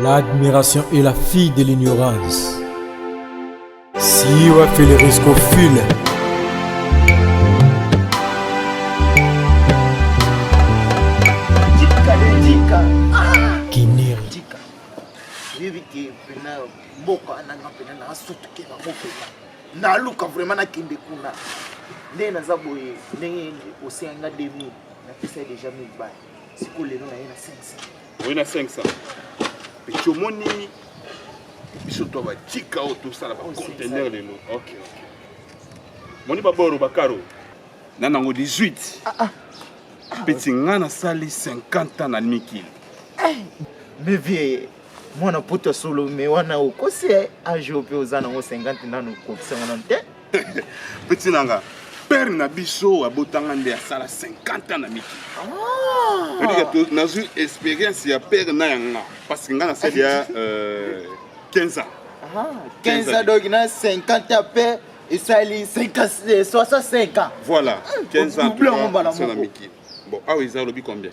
L'admiration est la fille de l'ignorance. Si on fait le risque au fil, na luka vraiment na kinde kuna ndé na zaboye ndenge osenga 2000 na pesa déjà 1000 balles siko lelo na yena 500 oui na 500 petit omoni biso to ba tika o tout ça la ba conteneur lelo OK moni baboro bakaro na nango 18 petit ngana sali 50 ans na mikili mais vie mwana poto solo me wana okosi ajope ozana ngo 50 nano kokisa ngana te petit nanga père na biso abotanga nde asala 50 ans na mikili donc nazu expérience ya père na yanga parce que ngana sali ya 15 ans 15 ans donc na 50 ans père et ça li 65 ans voilà 15 ans sur la mikili bon ah oui ça lobi combien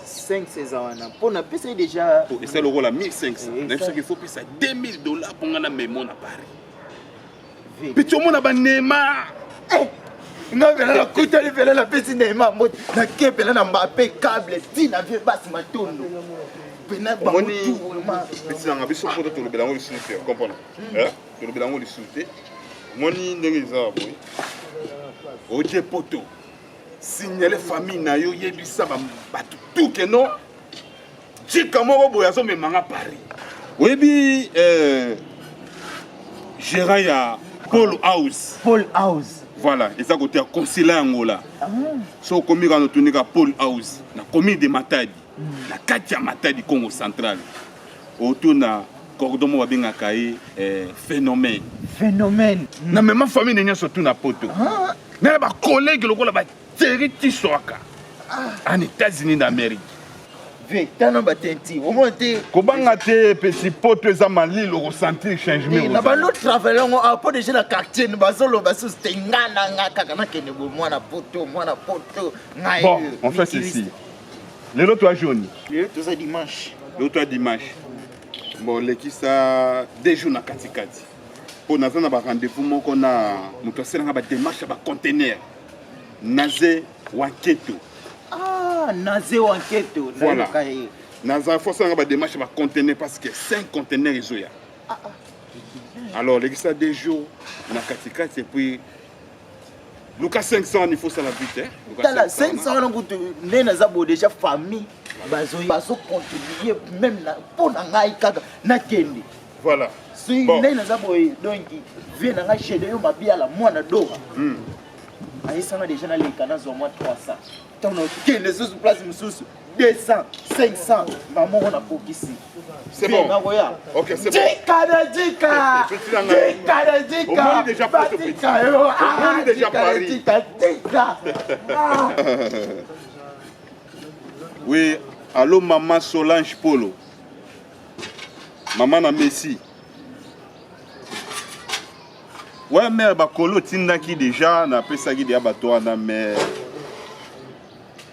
5-16 ans pour na pesa déjà pour ça le rôle à 1500 même ce qu'il faut puis ça $2000 pour ngana mémo na Paris petit monde ba Neymar nga vela la kuta li vela la pesi Neymar na kepela na Mbappé câble dina vie bas matondo pena ba moni petit nga biso pour to le belango li souté comprendre to le belango li souté moni ndenge za boy oje poto signaler famille na yo yebisa ba batu tout que non tika moko boya zo memanga Paris webi gérant ya Paul House voilà et ça côté consulat Angola so komi kana tunika Paul House na commune de Matadi na kati ya Matadi Congo central autour cordon mo babenga kai phénomène na même famille nenya surtout na poto na ba collègue lokola ba Thierry Tissoaka en États-Unis d'Amérique. Vétana batenti au moins te kobanga te petit poto eza malilo ressentir changement na ba l'autre travaillant à pas déjà la quartier na bazolo baso stengana ngaka kana kene bo mwana poto ngai bon on fait ceci le toi jaune le toi dimanche bon lekisa deux jours na katikati pour naza na ba rendez-vous moko na muto aselanga ba démarche ba conteneur Naze Wanketo. Naze Wanketo. Voilà. Naza faut ça ba démarche ba conteneur parce que 5 conteneurs izoya. Alors les ça des jours na katika et puis Lucas 500 il faut ça la vite hein. 500 on goûte né naza bo déjà famille bazo contribuer même pour na ngai kaka na kende. Voilà. Si né naza bo donc vient na ngai chez yo mabia la mwana dora. Aïssa déjà dans les canaux au moins 300. Tant que les autres places 200, 500, maman on a pour ici. C'est bon. OK, c'est bon. Dika. On m'a déjà pas tout petit. On m'a déjà Paris. Oui, allô maman Solange Polo. Maman na Messi. Ouais, mais bakolo tindaki déjà na pesaki dia bato na mais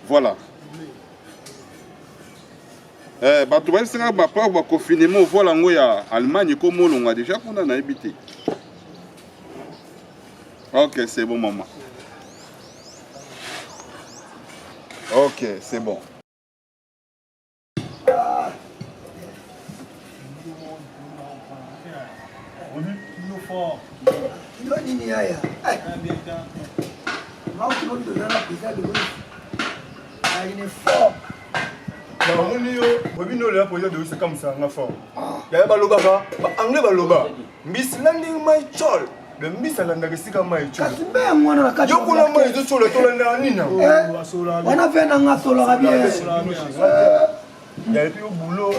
voilà. Bato ba singa ba pa ba confinement voilà ngo ya Allemagne comme on déjà qu'on a habité. OK, c'est bon maman. OK, c'est bon. Nini haya? Mau tunataka pesa ndio. Aine fort. Baoni yo, bobino le projet de c'est comme ça nga fort. Ya baloba ba anglais baloba. Miss landing my chol. Le miss alanda kesika my chol. Kasimbe mwana wakati. Yo kuna mai zo cholo tolanda nina. Wana vena ngasola kabie. Ya epi au boulot,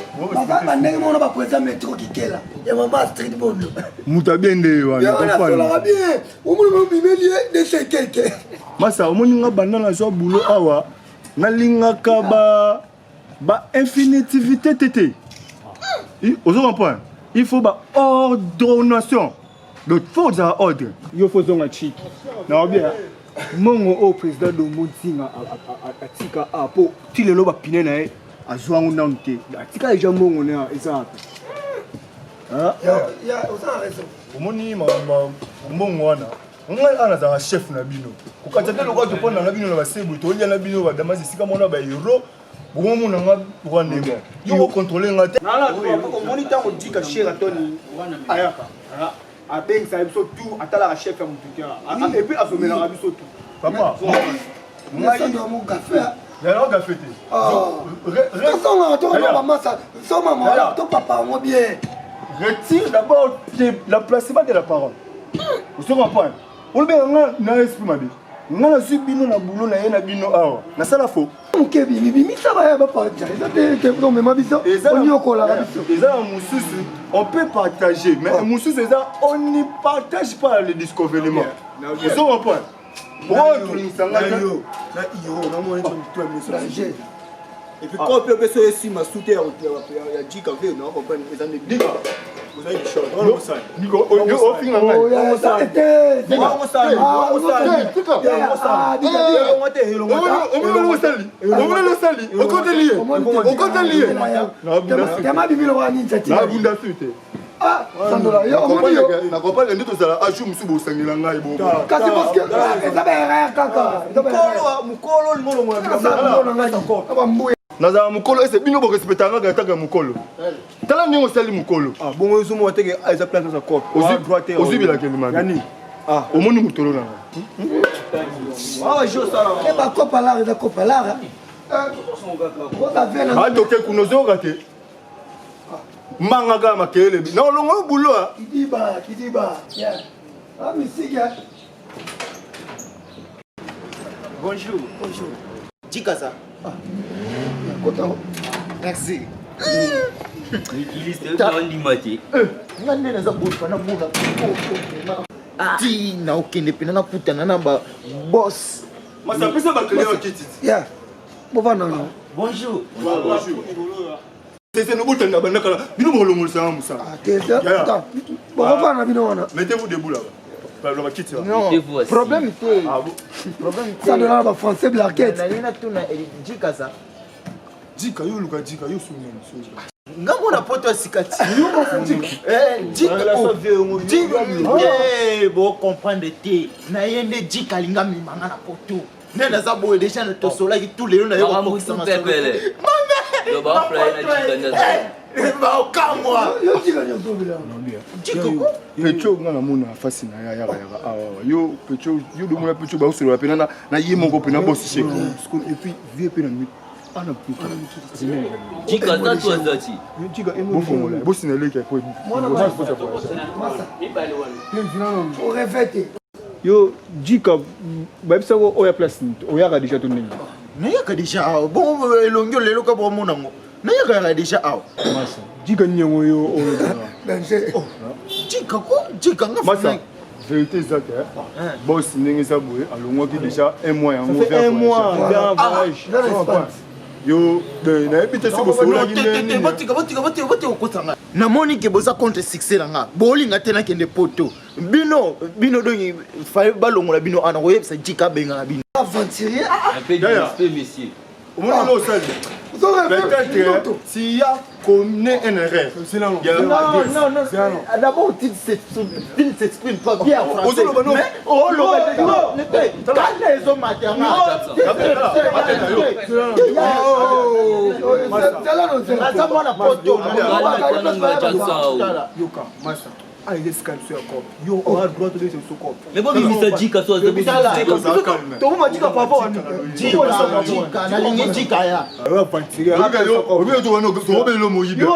baba ndenge mwana ba kweza metro kikela. Ya mama street bondo. Mutabende wana kopala. Ya bien. Omuli bimelie de chez quelqu'un. Masa omoni nga banda na zo boulot awa. Nalingaka ba infinitivité tété. Vous comprenez? Il faut ba ordonnation. Donc faut un ordre. Il faut un chic. Non bien. Mon au président de Montinga a tika a po ti le loba piné na azwangu nanu te atika deja mbongo ne eza wapi oza raison omoni mbongo wana ngai ana azalaka chef na bino kokatisa te lokola topona na bino na basebu tolia na bino badamasi esika mona bahero bomomona nga rwandema yo okontrole nga te omoni ntango dika sher atoni ayaka abengisa biso tu atalaka chef ya motu te epuis asomelaka biso tu papa yalaka gafe te tosonga tokana bamasa somama to papa yango bien retire d'abord la placement de la parole oso comprendre olobeka nga na esprit mabe nga nazwi bino na bulo na ye na bino awa nasala fo mokebi mibimisa baya bapartia eza te omema biso oniokolaka biso eza na mosusu on peut partager mais mosusu eza on ne partage pas le discovelement oso comprendre pourquoi et puis quand on peut se laisser ma souter ya dika ve non comprendre eza ne dika vous avez des choses on ça Nico o finga ngai nakopale nde tozala aju mosu bosangela ngai kasi parceke eza baerreur kaka mokolo lingolongo nazala mokolo ese bino borespecta nga gataka ya mokolo tala ndenge osali mokolo bongo ezomona teke eza place za cope ozwibilakeli mabe omoni motolo na nga bakopa lara eza kopa lara atoke kuna ozoyoka te mbanga kaka makelele na olongo bulo kidiba misiki Bonjour. Jikaza. Merci. Nga nde naza bofa na muna ti na okende pena na kutana na ba boss masapesa bakele wa kititi ya bovana no bonjour c'est nous botana bandakala bino bolongolisa nga musala bovana bino wana mettez-vous debout là la kititi non problème te problème te ça donne ba français blaquette na lina tuna jikaza jika yo luka jika yo sunu ngambo na poto sikati bo comprendre te na yende jika linga mimanga na poto nde naza boye déjà na tosolaki tout lelo na yo kokisa masolo ba okamwa yo jika nyoso bila jika ko pecho nga na mona fasi na ya awa yo pecho yo do mona pecho ba osolo pena na ye moko pena boss chef et puis vie pena mi ana puta jika tatu azati jika emo boss na leke ko o revete yo jika babisa ko oya place oyaka déjà to ndenge nayaka déjà bon elongi lelo ka bo monango nayaka déjà awa masa jika nyengo yo oyo danger jika ko jika nga masa vérité exacte boss ndenge sa boye alongwaki déjà un mois yango un mois vers voyage yo nayebi te soki bosololaki ndenge batika okotanga namoni ke boza contre succès na nga bolinga te nakende poto bino dongi faye balongola bino ana koyebisa jika bengaka bino aventurier monsieur omoni lo osali peut-être s'il y a commis une erreur non d'abord tu ne s'exprime pas bien en français mais oh ah il est scan sur corps yo on a droit de laisser sur corps mais bon il dit que toi to ma jika papa jika na lingi jika ya wa pantiga obi to wana to obi lo moyibe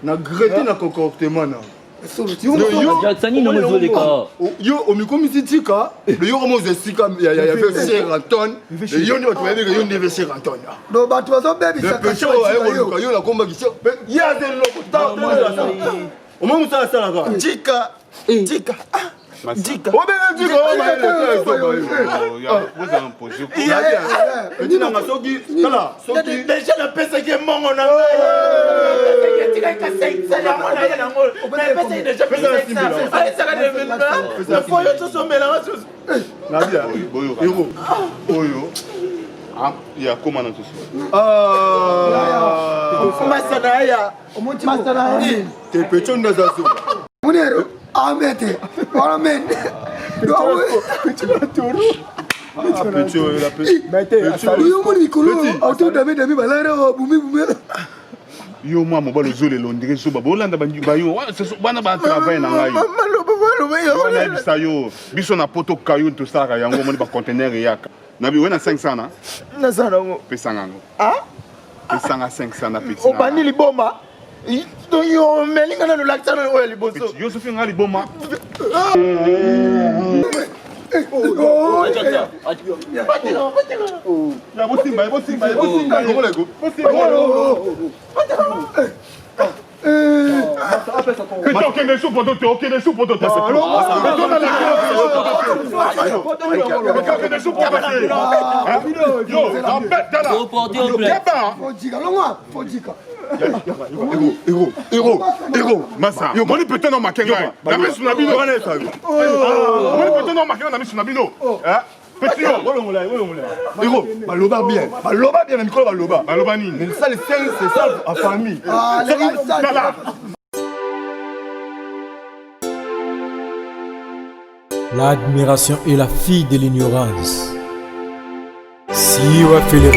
na grete na comportement na Jacksani na mozoleka. Yo omikomisi tika le yo komo zesika ya cher Anton le yo ndio tuende yo ndio cher Anton no bato bazobebisa le péché ayo yo la komba ki ya de loko ta o mo musala sala ka Jika Jika Jika o bene tika o ma vous en posez petit na soki kala soki déjà la pesa qui est mongo na Jika ka 5 ya mona ya nango na pesa déjà pesa 5 ay saka de la fois yo to somela na bia boyo iro oyo ya koma na tosi masana ya masana ya te pecho ndaza so munero amete amen pecho la pecho yo moni mikolo auto dame balara bumi yo mwa mobalo zolelo ndenge so babolanda bayo bana ba travail na ngai wana bisa yo biso na poto kayo tosalaka yango moni ba conteneur yaka na bi wena 500 na na ngo pesa ngango pesanga 500 na petit obani liboma donc yo melinga na laksana oyo liboso yo sofi ngali boma ya bosimba ngolego okende su poto te okende su poto te masa yo moni peut-être non makenga na misu na bino moni peut-être non makenga na misu na bino petit yo iro baloba bien na mikolo baloba nini mais ça c'est ça en famille L'admiration est la fille de l'ignorance. Si on fait les